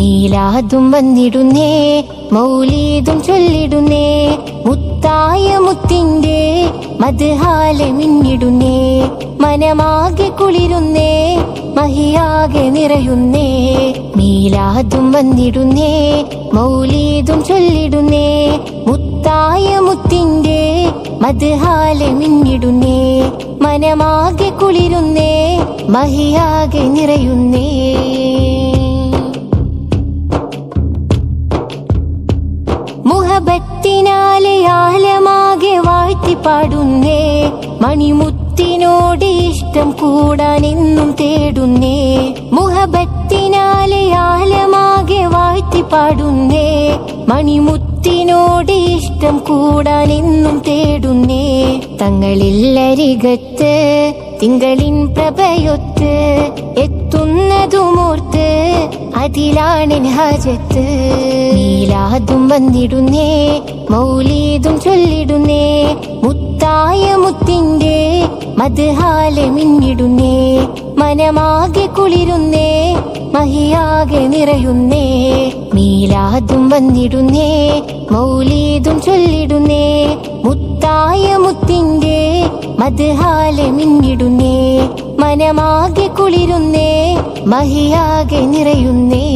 മീലാദും വന്നിടുന്നേ, മൗലീദും ചൊല്ലിടുന്നേ, മുത്തായ മുത്തിന്റെ മദ്ഹാലെ മിന്നിടുന്നേ, മനമാകെ കുളിരുന്നേ, മഹിയാകെ നിറയുന്നേ. മീലാദും വന്നിടുന്നേ, മൗലീദും ചൊല്ലിടുന്നേ, മുത്തായ മുത്തിന്റെ മദ്ഹാലെ മിന്നിടുന്നേ, മനമാകെ കുളിരുന്നേ, മഹിയാകെ നിറയുന്നേ. മുഹബത്തിനാലെ ആലമാകെ വാഴ്ത്തി പാടുന്നേ, മണിമുത്തിനോട് ഇഷ്ടം കൂടാൻ എന്നും തേടുന്നേ. മുഹബത്തിനാലെ ആലമാകെ വാഴ്ത്തി പാടുന്നേ, മണിമുത്തിനോട് ഇഷ്ടം കൂടാൻ എന്നും തേടുന്നേ. തങ്ങളില്ലരികത്ത് തിങ്കളിൻ പ്രഭയൊത്ത് എത്തുന്നതുമോർത്ത് അതിലാണെൻ ഹാജത്ത്. മീലാദും വന്നിടുന്നേ, മൗലീദും ചൊല്ലിടുന്നേ, മുത്തായ മുത്തിന്റെ മദ്ഹാലെ മിന്നിടുന്നേ, മനമാകെ കുളിരുന്നേ, മഹിയാകെ നിറയുന്നേ. മീലാദും വന്നിടുന്നേ, മൗലീദും ചൊല്ലിടുന്നേ, മുത്തായ മുത്തിന്റെ മദ്ഹാലെ മിന്നിടുന്നേ, മനമാകെ കുളിരുന്നേ, മഹിയാകെ നിറയുന്നേ.